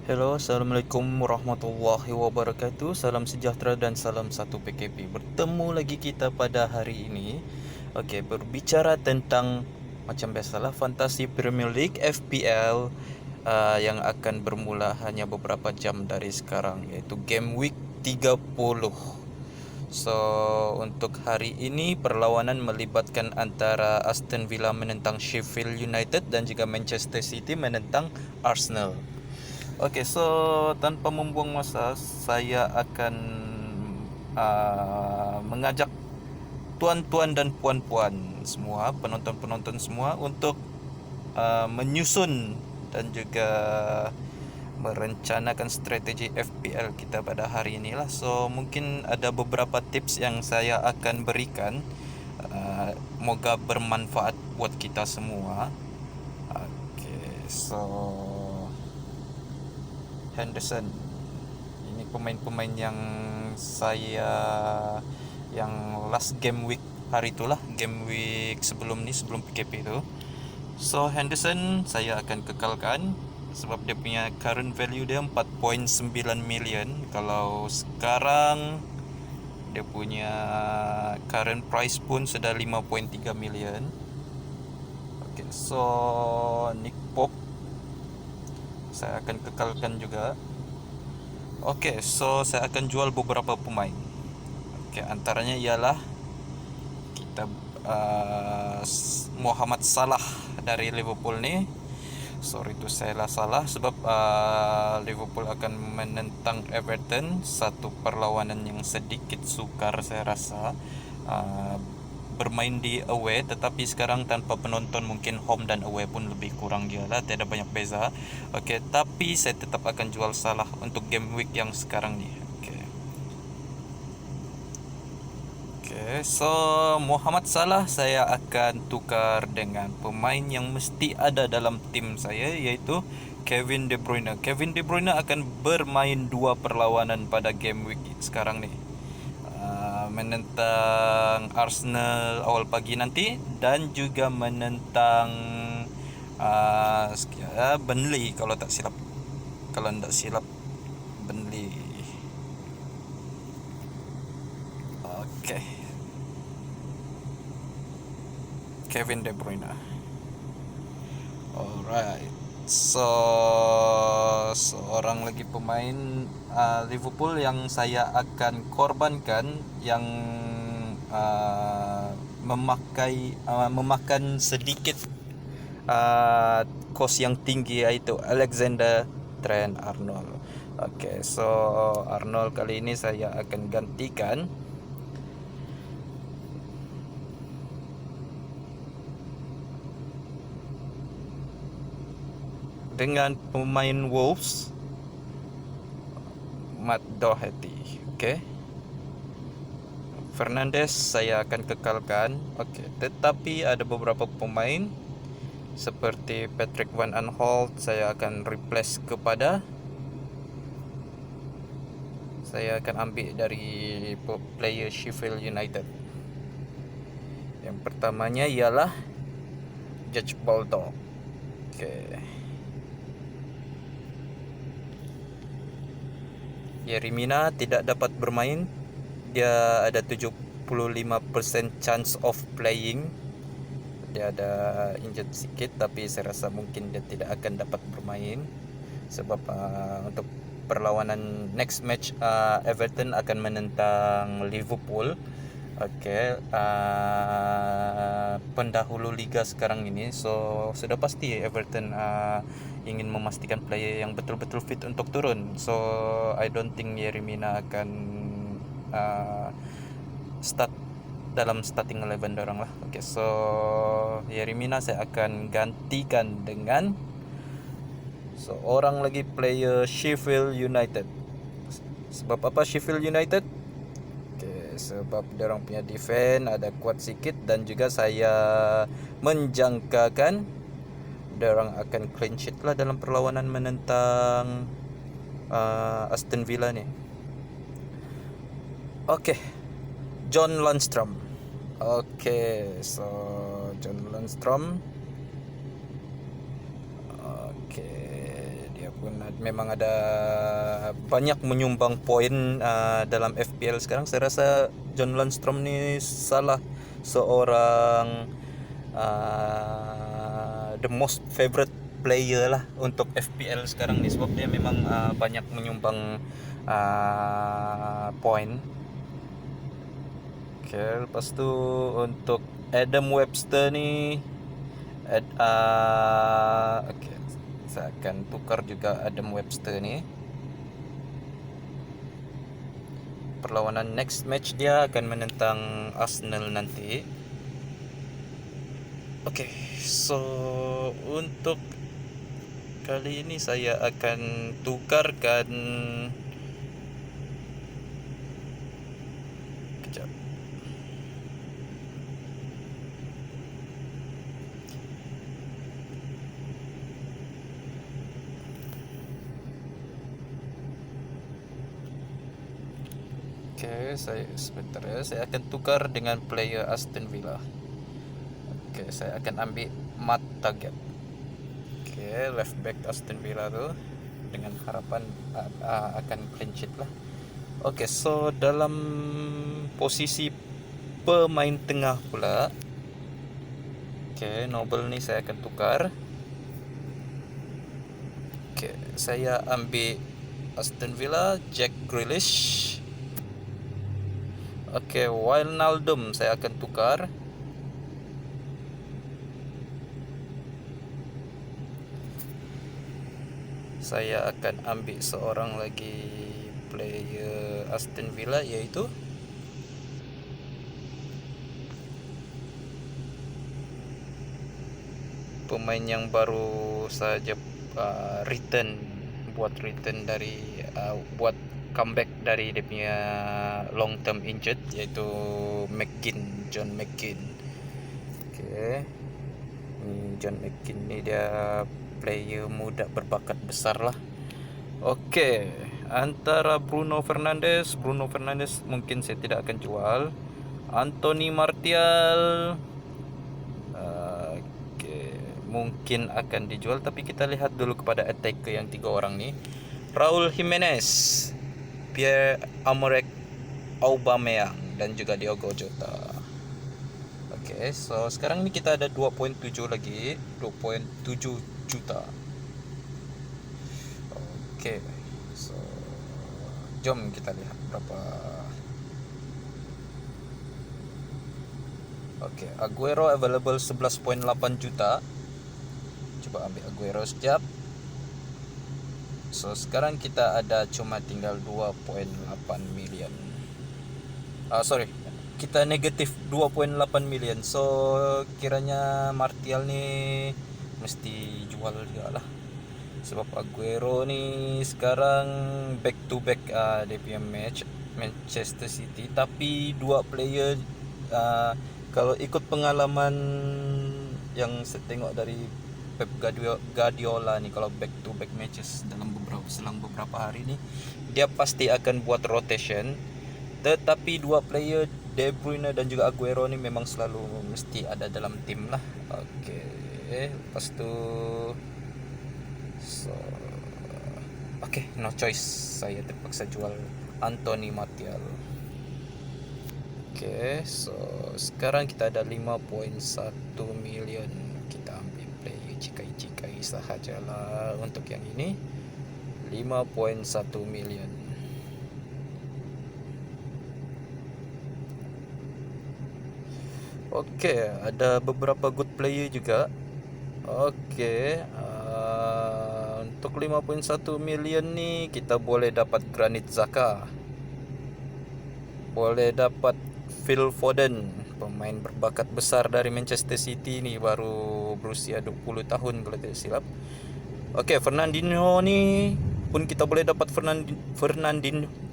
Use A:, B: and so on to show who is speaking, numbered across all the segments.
A: Hello, Assalamualaikum warahmatullahi wabarakatuh. Salam sejahtera dan salam satu PKP. Bertemu lagi kita pada hari ini. Okey, berbicara tentang macam biasalah Fantasi Premier League FPL yang akan bermula hanya beberapa jam dari sekarang, iaitu Game Week 30. So, untuk hari ini perlawanan melibatkan antara Aston Villa menentang Sheffield United dan juga Manchester City menentang Arsenal. Okey, so tanpa membuang masa, saya akan mengajak tuan-tuan dan puan-puan semua, penonton-penonton semua untuk menyusun dan juga merencanakan strategi FPL kita pada hari inilah. So mungkin ada beberapa tips yang saya akan berikan, moga bermanfaat buat kita semua. Okey, so Henderson. Ini pemain-pemain yang saya yang last game week hari itulah, game week sebelum ni, sebelum PKP tu. So Henderson saya akan kekalkan sebab dia punya current value dia 4.9 million. Kalau sekarang dia punya current price pun sudah 5.3 million. Okay, so Nick Pope saya akan kekalkan juga. Okey, so saya akan jual beberapa pemain. Okey, antaranya ialah kita Muhammad Salah dari Liverpool ni. Sorry tu saya lah salah sebab Liverpool akan menentang Everton, satu perlawanan yang sedikit sukar saya rasa. Bermain di away, tetapi sekarang tanpa penonton mungkin home dan away pun lebih kurang je lah, tiada banyak beza. Okey, tapi saya tetap akan jual Salah untuk game week yang sekarang ni. Okey. Okey, so Muhammad Salah saya akan tukar dengan pemain yang mesti ada dalam tim saya, iaitu Kevin De Bruyne. Kevin De Bruyne akan bermain dua perlawanan pada game week sekarang ni. Menentang Arsenal awal pagi nanti dan juga menentang Burnley kalau tak silap. Kalau tak silap, Burnley. Okey. Kevin De Bruyne. Alright. So seorang lagi pemain Liverpool yang saya akan korbankan, yang memakan sedikit kos yang tinggi, iaitu Alexander Trent Arnold. Okay, so Arnold kali ini saya akan gantikan dengan pemain Wolves, Matt Doherty. Okay, Fernandes saya akan kekalkan. Okay, tetapi ada beberapa pemain seperti Patrick Van Aanholt saya akan replace kepada, saya akan ambil dari player Sheffield United. Yang pertamanya ialah Judge Baldock. Okay. Yeremina tidak dapat bermain. Dia ada 75% chance of playing. Dia ada injured sikit, tapi saya rasa mungkin dia tidak akan dapat bermain sebab untuk perlawanan next match Everton akan menentang Liverpool. Okey, pendahulu liga sekarang ini. So sudah pasti Everton ingin memastikan player yang betul-betul fit untuk turun. So I don't think Yeremina akan start dalam starting 11 orang lah. Okay, so Yeremina saya akan gantikan dengan seorang lagi player Sheffield United. Sebab apa Sheffield United? Okay, sebab diorang punya defense ada kuat sikit dan juga saya menjangkakan diorang akan clean sheet lah dalam perlawanan menentang Aston Villa ni. Okay, John Lundstram. Okay, so John Lundstram. Okay, dia pun ada memang ada banyak menyumbang poin dalam FPL sekarang. Saya rasa John Lundstrom ni salah seorang the most favorite player lah untuk FPL sekarang ni, sebab dia memang banyak menyumbang poin. Okay, lepas tu untuk Adam Webster ni okay, saya akan tukar juga Adam Webster ni. Perlawanan next match dia akan menentang Arsenal nanti. Okay, so untuk kali ini saya akan tukarkan, kejap. Okay, sebentar ya. Saya akan tukar dengan player Aston Villa. Okay, saya akan ambil Matt Target. Okay, left back Aston Villa tu, dengan harapan akan clean sheet lah. Okay, so dalam posisi pemain tengah pula, okay, Noble ni saya akan tukar. Okay, saya ambil Aston Villa, Jack Grealish. Okay, Wijnaldum saya akan tukar. Saya akan ambil seorang lagi player Aston Villa, iaitu pemain yang baru saja buat comeback dari dia punya long term injured, iaitu John McGinn. Okay, John McGinn ni dia player muda berbakat besar lah. Okay, antara Bruno Fernandes mungkin saya tidak akan jual. Anthony Martial mungkin akan dijual, tapi kita lihat dulu kepada attacker yang 3 orang ni. Raul Jimenez, Pierre-Emerick Aubameyang dan juga Diogo Jota. Okay, so sekarang ni kita ada 2.7 lagi, 2.7 juta. Okay, so jom kita lihat berapa. Okay, Aguero available 11.8 juta. Coba ambil Aguero sekejap. So sekarang kita ada cuma tinggal 2.8 million. Sorry, kita negatif 2.8 million. So kiranya Martial ni mesti jual juga lah, sebab Aguero ni sekarang back to back dia punya match Manchester City. Tapi dua player kalau ikut pengalaman yang saya tengok dari Pep Guardiola ni, kalau back to back matches selang beberapa hari ni, dia pasti akan buat rotation. Tetapi dua player De Bruyne dan juga Aguero ni memang selalu mesti ada dalam tim lah. Okay, lepas tu no choice, saya terpaksa jual Anthony Martial. Okay, so sekarang kita ada 5.1 million. Kita ambil player cikai-cikai sahajalah untuk yang ini. 5.1 million. Okay, ada beberapa good player juga. Okay, untuk 5.1 million ni kita boleh dapat Granit Xhaka, boleh dapat Phil Foden, pemain berbakat besar dari Manchester City ni, baru berusia 20 tahun kalau tidak silap. Okay, Fernandinho ni pun kita boleh dapat.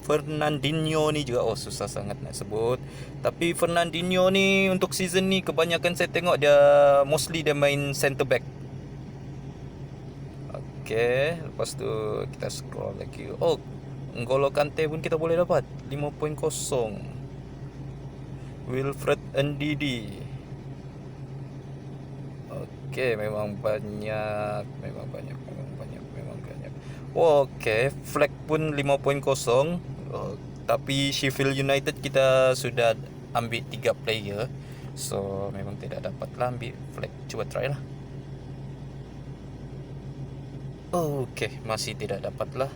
A: Fernandinho ni juga, susah sangat nak sebut. Tapi Fernandinho ni untuk season ni kebanyakan saya tengok dia mostly dia main centre back. Okay, lepas tu kita scroll lagi. N'Golo Kante pun kita boleh dapat 5.0. Wilfred Ndidi. Okay, memang banyak. Oke, flag pun 5.0. Tapi Sheffield United kita sudah ambil 3 player. So memang tidak dapat lah ambil flag. Cuba try lah. Oke, masih tidak dapat lah.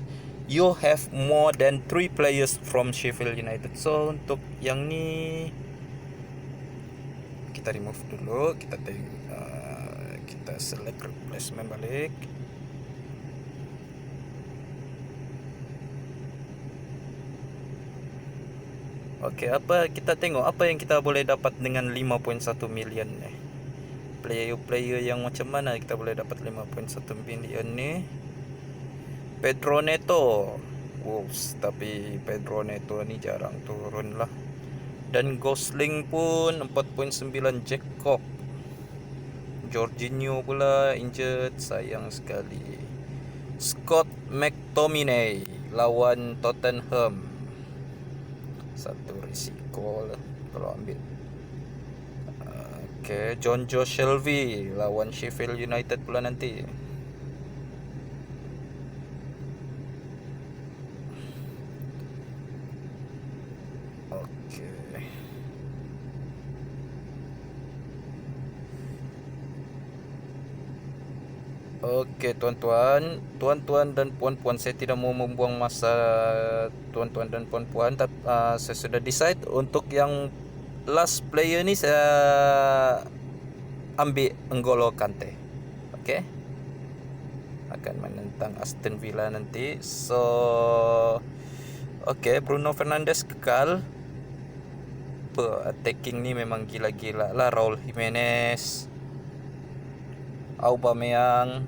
A: You have more than 3 players from Sheffield United. So untuk yang ni kita remove dulu. Kita select replacement balik. Oke, apa kita tengok apa yang kita boleh dapat dengan 5.1 million ni. Player-player yang macam mana kita boleh dapat 5.1 million ni. Pedro Neto Wolves, tapi Pedro Neto ni jarang turun lah. Dan Gosling pun 4.9. Jacob Jorginho pula injured, sayang sekali. Scott McTominay lawan Tottenham, satu risiko lah kalau ambil. Okay, John Joe Shelby lawan Sheffield United pula nanti. Okey tuan-tuan dan puan-puan, saya tidak mau membuang masa tuan-tuan dan puan-puan, tapi saya sudah decide untuk yang last player ni saya ambil N'Golo Kante. Okey. Akan menentang Aston Villa nanti. So okey, Bruno Fernandes kekal. Attacking ni memang gila-gila lah. Raul Jimenez, Aubameyang,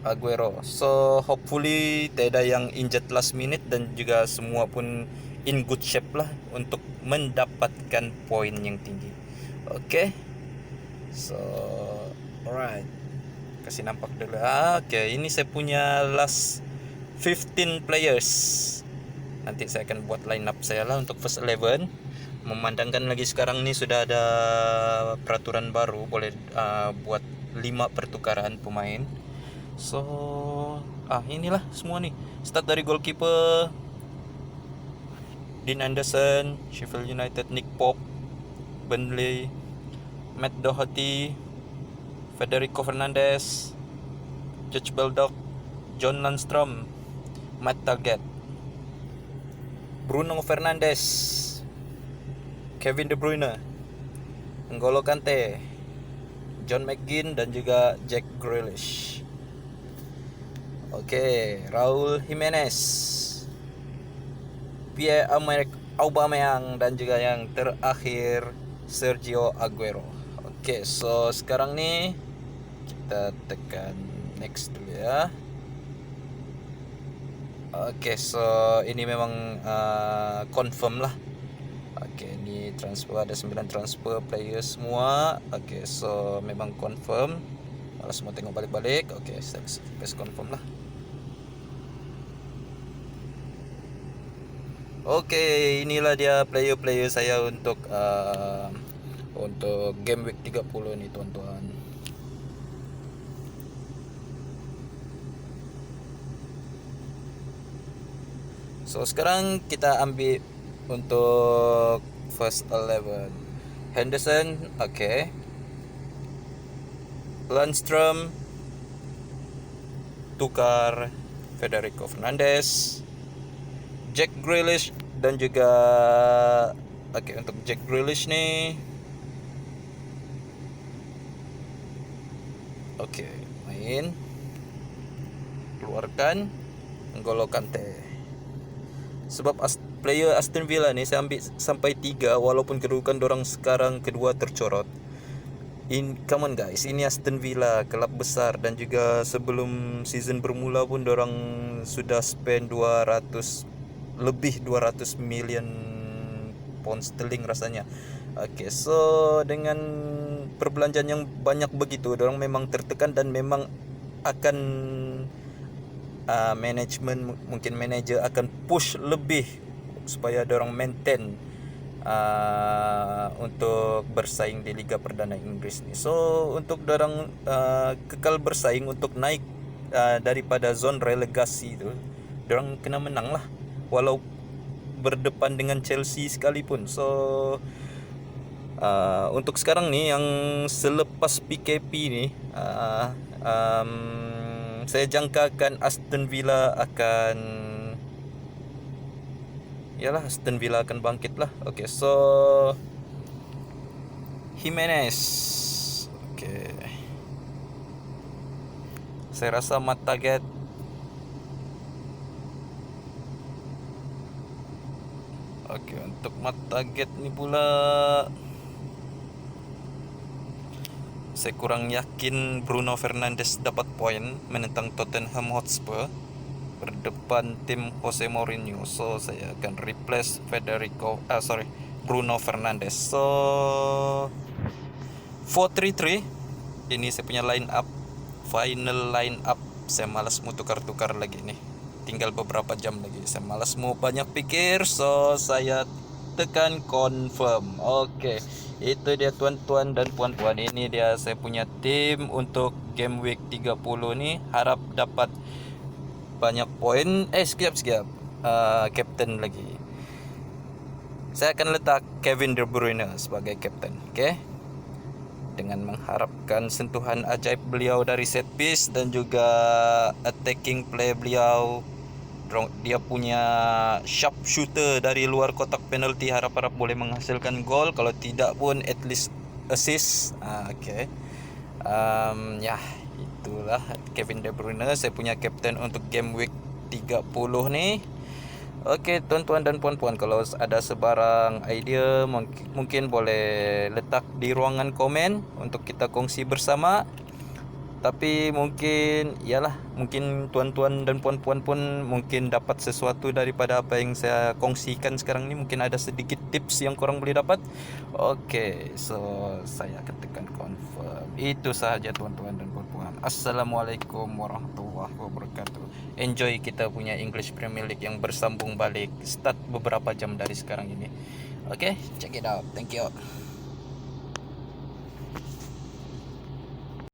A: Aguero. So hopefully tidak ada yang injured last minute dan juga semua pun in good shape lah untuk mendapatkan poin yang tinggi. Okay. So alright, kasih nampak dulu. Okay, ini saya punya last 15 players. Nanti saya akan buat line up saya lah untuk first 11. Memandangkan lagi sekarang ni sudah ada peraturan baru, boleh buat 5 pertukaran pemain. So inilah semua ni. Start dari goalkeeper Dean Anderson, Sheffield United, Nick Pope, Burnley, Matt Doherty, Federico Fernandes, George Baldock, John Lundstram, Matt Target, Bruno Fernandes, Kevin De Bruyne, N'Golo Kante, John McGinn dan juga Jack Grealish. Okey, Raul Jimenez, Pierre-Emerick Aubameyang dan juga yang terakhir Sergio Aguero. Okey, so sekarang ni kita tekan next dulu ya. Okey, so ini memang confirm lah. Okey, ni transfer, ada 9 transfer player semua. Okey, so memang confirm. Kalau semua tengok balik-balik. Okey, saya press confirm lah. Okey, inilah dia player-player saya untuk game week 30 ni tuan-tuan. So sekarang kita ambil untuk first 11. Henderson, okey. Lundstram tukar Federico Fernandes, Jack Grealish dan juga untuk Jack Grealish ni main, keluarkan N'Golo Kante. Sebab player Aston Villa ni saya ambil sampai 3 walaupun kedudukan dorang sekarang kedua tercorot. Come on guys, ini Aston Villa, kelab besar, dan juga sebelum season bermula pun dorang sudah spend 200 million pound sterling rasanya. Okey, so dengan perbelanjaan yang banyak begitu, dorang memang tertekan dan memang akan management, mungkin manager akan push lebih supaya dorang maintain untuk bersaing di Liga Perdana Inggris ni. So untuk dorang kekal bersaing untuk naik daripada zone relegasi itu, dorang kena menang lah, walau berdepan dengan Chelsea sekalipun. So untuk sekarang nih yang selepas PKP ni, saya jangkakan Aston Villa akan bangkit lah. Okay, so Jimenez. Okay, saya rasa mat target untuk mat target ni pula saya kurang yakin Bruno Fernandes dapat poin menentang Tottenham Hotspur berdepan tim Jose Mourinho. So saya akan replace Bruno Fernandes. So 4-3-3 ini saya punya line up, final line up. Saya malas mau tukar-tukar lagi nih, tinggal beberapa jam lagi, saya malas mau banyak pikir. So saya tekan confirm. Oke, itu dia tuan-tuan dan puan-puan, ini dia saya punya tim untuk game week 30 nih. Harap dapat banyak poin. Sekejap captain lagi. Saya akan letak Kevin De Bruyne sebagai captain. Oke, dengan mengharapkan sentuhan ajaib beliau dari set piece dan juga attacking play beliau. Dia punya sharp shooter dari luar kotak penalti, harap-harap boleh menghasilkan gol, kalau tidak pun at least assist. Okay. Ya, itulah Kevin De Bruyne, saya punya captain untuk game week 30 nih. Oke, tuan-tuan dan puan-puan, kalau ada sebarang idea mungkin boleh letak di ruangan komen untuk kita kongsi bersama. Tapi mungkin tuan-tuan dan puan-puan pun mungkin dapat sesuatu daripada apa yang saya kongsikan sekarang ini. Mungkin ada sedikit tips yang korang boleh dapat. Oke, so saya akan tekan confirm. Itu sahaja tuan-tuan dan puan-puan. Assalamualaikum warahmatullahi wabarakatuh. Enjoy kita punya English Premier League yang bersambung balik, start beberapa jam dari sekarang ini. Oke, check it out. Thank you.